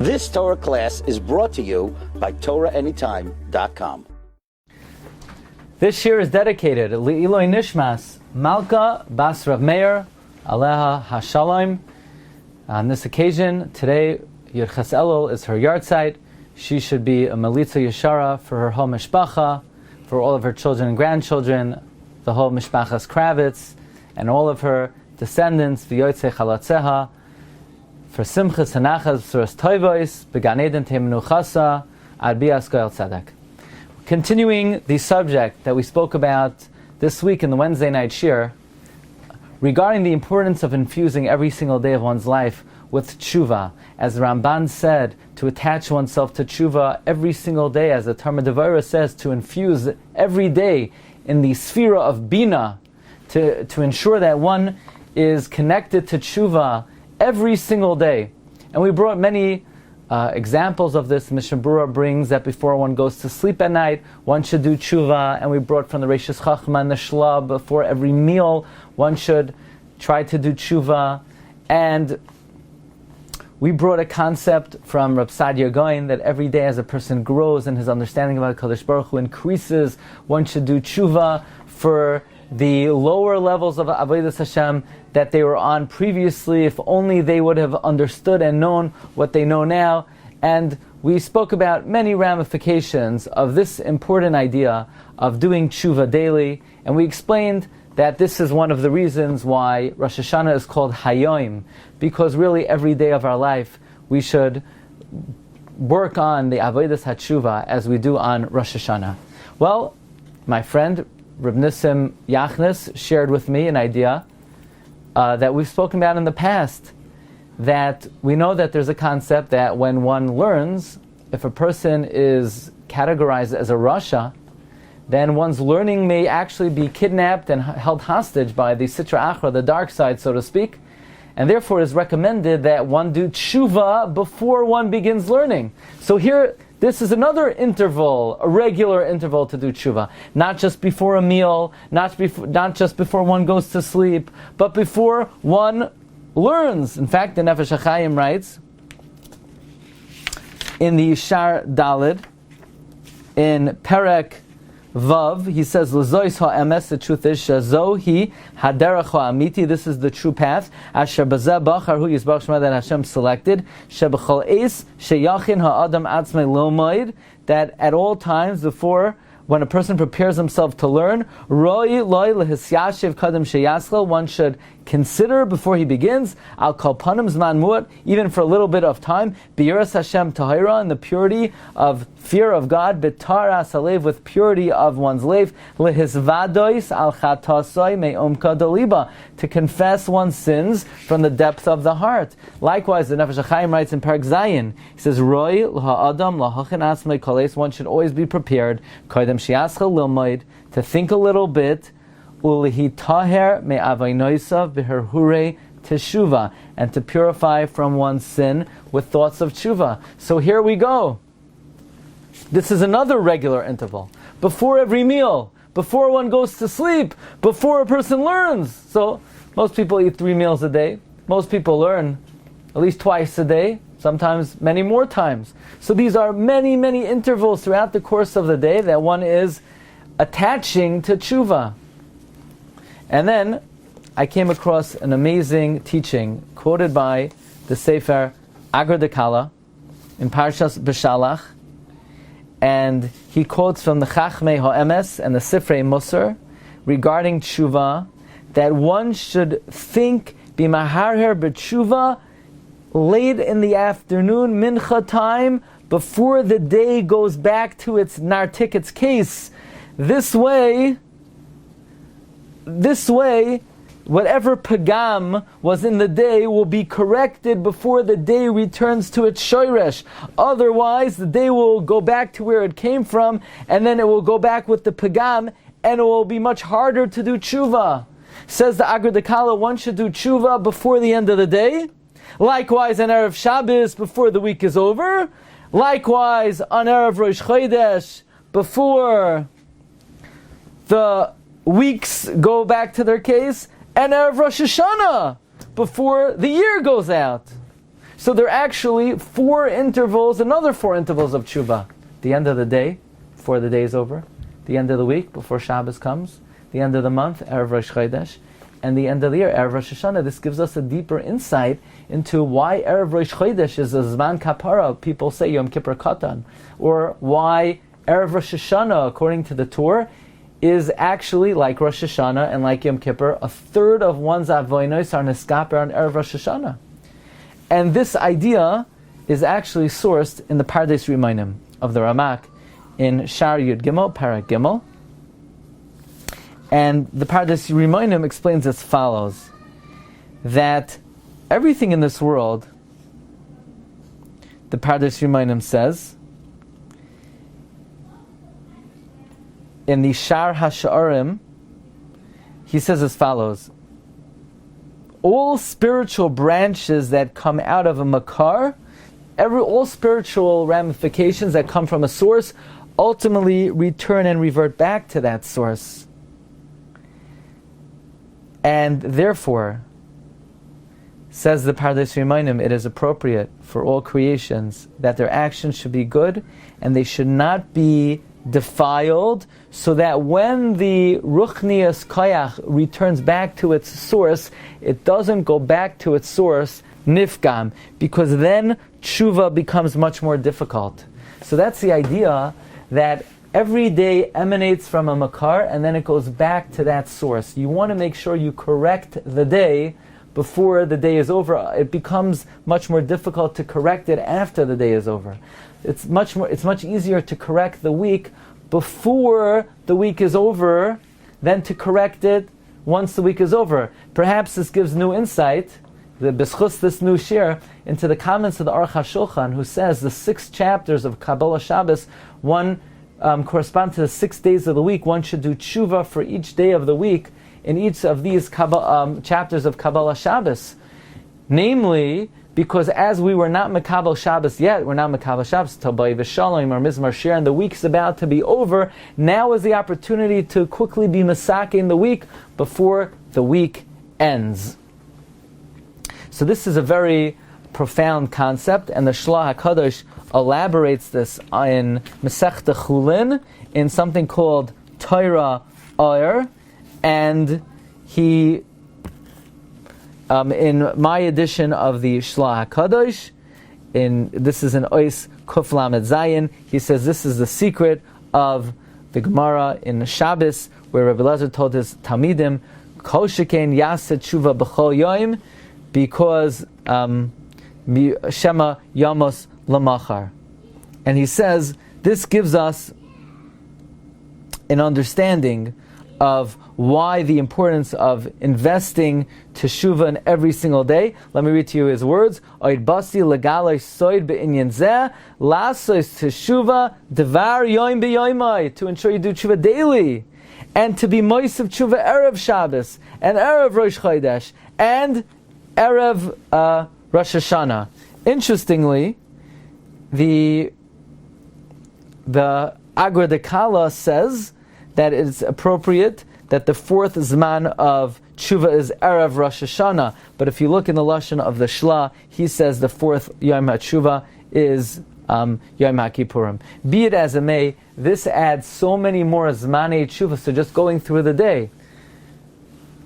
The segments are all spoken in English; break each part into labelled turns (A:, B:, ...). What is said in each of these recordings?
A: This Torah class is brought to you by TorahAnytime.com.
B: This shiur is dedicated Le'iloi Nishmas Malka Bas Rav Meir Aleha Hashalom. On this occasion, today Yud Ches Elul is her yahrzeit. She should be a Melitza Yeshara for her whole mishpacha, for all of her children and grandchildren, the whole mishpachas Kravitz, and all of her descendants, V'yotzei Chalatzeha, for Simchas Hanachas V'suras Toivos, B'gan Eden Teimenu Chasa, Ad Bias Goel Tzedek. Continuing the subject that we spoke about this week in the Wednesday night shiur, regarding the importance of infusing every single day of one's life with tshuva. As the Ramban said, to attach oneself to tshuva every single day, as the Talmud Devorah says, to infuse every day in the sphere of bina, to ensure that one is connected to tshuva every single day. And we brought many examples of this. Mishnah Berurah brings that before one goes to sleep at night, one should do tshuva, and we brought from the Reishis Chachma and the Shlab, before every meal, one should try to do tshuva. And we brought a concept from Reb Sadia Gaon that every day as a person grows and his understanding about Kadosh Baruch Hu increases, one should do tshuva for the lower levels of Avodas Hashem that they were on previously, if only they would have understood and known what they know now. And we spoke about many ramifications of this important idea of doing tshuva daily, and we explained that this is one of the reasons why Rosh Hashanah is called Hayom, because really every day of our life we should work on the Avodas HaTshuva as we do on Rosh Hashanah. Well, my friend Reb Nissim Yachnis shared with me an idea that we've spoken about in the past, that we know that there's a concept that when one learns, if a person is categorized as a rasha, then one's learning may actually be kidnapped and held hostage by the Sitra Achra, the dark side, so to speak. And therefore it is recommended that one do tshuva before one begins learning. So here, this is another interval, a regular interval to do tshuva. Not just before a meal, not just before one goes to sleep, but before one learns. In fact, the Nefesh HaChaim writes, in the Shar Dalid, in Perek Vav, he says, "L'zois ha'emes." The truth is, "Shazohi haderech ha'amiti." This is the true path. Asher bazeh bachar hu yisbach shema, that Hashem selected. Shebechol eis sheyachin ha'adam atzmei lomoid. That at all times, before when a person prepares himself to learn, roi loy lehisyashiv kadem sheyaschel. One should consider before he begins. Al kol panim zman muat, even for a little bit of time. Biras Hashem tahira, in the purity of fear of God. B'tara salev, with purity of one's life. Lehisvadois al chatasoi me'omka doliba, to confess one's sins from the depth of the heart. Likewise, the Nefesh HaChaim writes in Perek Zayin, he says, roi l'ha'adam l'hachin asmei koles. One should always be prepared, kodem sheyaschel lilmoid, to think a little bit, ulihitaher me'avainoisav b'herhure teshuva, and to purify from one's sin with thoughts of tshuva. So here we go. This is another regular interval. Before every meal, before one goes to sleep, before a person learns. So most people eat 3 meals a day. Most people learn at least twice a day, sometimes many more times. So these are many, many intervals throughout the course of the day that one is attaching to tshuva. And then I came across an amazing teaching quoted by the Sefer Agar de Kala in Parshas B'Shalach, and he quotes from the Chachmei Ha'emes and the Sifrei Musar regarding tshuva, that one should think b'maharher b'tshuva late in the afternoon, mincha time, before the day goes back to its nartik, its case. This way, whatever pagam was in the day will be corrected before the day returns to its shoresh. Otherwise, the day will go back to where it came from, and then it will go back with the pagam, and it will be much harder to do tshuva. Says the Agar de Kala, one should do tshuva before the end of the day. Likewise, on Erev Shabbos, before the week is over. Likewise, on Erev Rosh Chodesh, before the weeks go back to their case. And Erev Rosh Hashanah, before the year goes out. So there are actually 4 intervals, another 4 intervals of tshuva. The end of the day, before the day is over. The end of the week, before Shabbos comes. The end of the month, Erev Rosh Chodesh. And the end of the year, Erev Rosh Hashanah. This gives us a deeper insight into why Erev Rosh Chodesh is a Zman Kapara. People say Yom Kippur Katan. Or why Erev Rosh Hashanah, according to the Torah, is actually like Rosh Hashanah and like Yom Kippur, a third of one's avonos are neskaper on Erev Rosh Hashanah. And this idea is actually sourced in the Pardes Rimainim of the Ramak in Shar Yud Gimel, Parak Gimel. And the Pardes Rimainim explains as follows, that everything in this world, the Pardes Rimainim says, in the Shar HaSha'arim, he says as follows, all spiritual branches that come out of a makar, all spiritual ramifications that come from a source, ultimately return and revert back to that source. And therefore, says the Pardes Rimainim, it is appropriate for all creations that their actions should be good and they should not be defiled, so that when the Ruchnius Koyach returns back to its source, it doesn't go back to its source, Nifgam, because then tshuva becomes much more difficult. So that's the idea, that every day emanates from a makar and then it goes back to that source. You want to make sure you correct the day before the day is over. It becomes much more difficult to correct it after the day is over. It's much easier to correct the week before the week is over than to correct it once the week is over. Perhaps this gives new insight, the b'schus this new shiur, into the comments of the ROSH HaShulchan, who says the 6 chapters of Kabbalah Shabbos, one correspond to the 6 days of the week. One should do tshuva for each day of the week in each of these chapters of Kabbalah Shabbos. Namely, because as we were not Mekabel Shabbos yet, we're not Mekabel Shabbos, Tabay V'Shalom or Mizmar Shir, and the week's about to be over, now is the opportunity to quickly be Masake in the week before the week ends. So this is a very profound concept, and the Shlah HaKadosh elaborates this in Masechta Chulin in something called Torah Oyer, and he, in my edition of the Shlah HaKadosh, this is in Ois Kuf Lamed Zayin, he says this is the secret of the Gemara in Shabbos, where Rabbi Elazar told his Talmidim, Kol sheken yaseh tshuva b'chol yoim, because Shema Yamos Lamachar. And he says this gives us an understanding of why the importance of investing teshuvah in every single day. Let me read to you his words. Oid basi legalei soid be'inyan zeh lasos teshuvah devar yoim be'yoimai, to ensure you do teshuvah daily, and to be moisav teshuvah erev Shabbos and erev Rosh Chodesh and erev Rosh Hashanah. Interestingly, the Agra de Kala says that it's appropriate that the 4th Zman of Tshuva is Erev Rosh Hashanah. But if you look in the Lashon of the Shla, he says the 4th Yom HaTshuva is Yom HaKippurim. Be it as it may, this adds so many more Zmanei Tshuva, so just going through the day.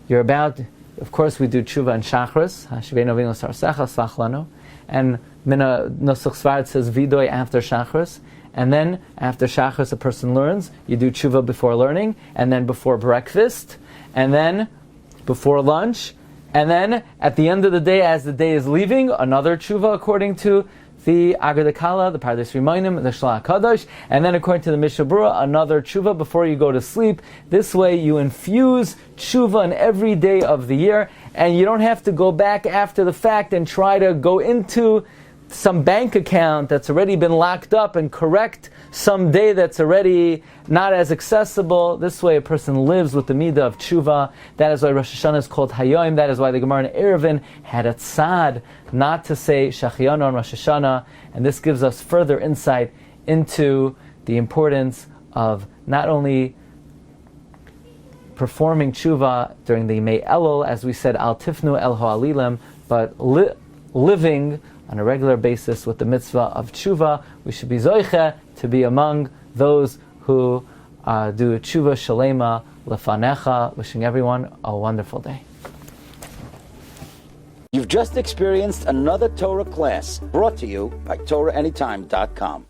B: Of course we do Tshuva and Shachris, Hashivenu Avinu Sarsecha Slach Lanu, and Mina Nusach Svart says Vidoy after Shachris. And then, after Shachris, a person learns, you do tshuva before learning, and then before breakfast, and then before lunch, and then at the end of the day, as the day is leaving, another tshuva according to the Agar Kala, the Pardes Rimainim, the Shlah HaKadosh, and then according to the Mishnah Berurah, another tshuva before you go to sleep. This way you infuse tshuva in every day of the year, and you don't have to go back after the fact and try to go into some bank account that's already been locked up and correct some day that's already not as accessible. This way a person lives with the midah of tshuva. That is why Rosh Hashanah is called Hayom. That is why the Gemara in Eruvin had a tzad not to say Shachiyana on Rosh Hashanah. And this gives us further insight into the importance of not only performing tshuva during the Yemei Elul, as we said, Al Tifnu El Ha'alilim, but living on a regular basis with the mitzvah of tshuva. We should be zoiche to be among those who do tshuva shalema lefanecha. Wishing everyone a wonderful day.
A: You've just experienced another Torah class brought to you by TorahAnytime.com.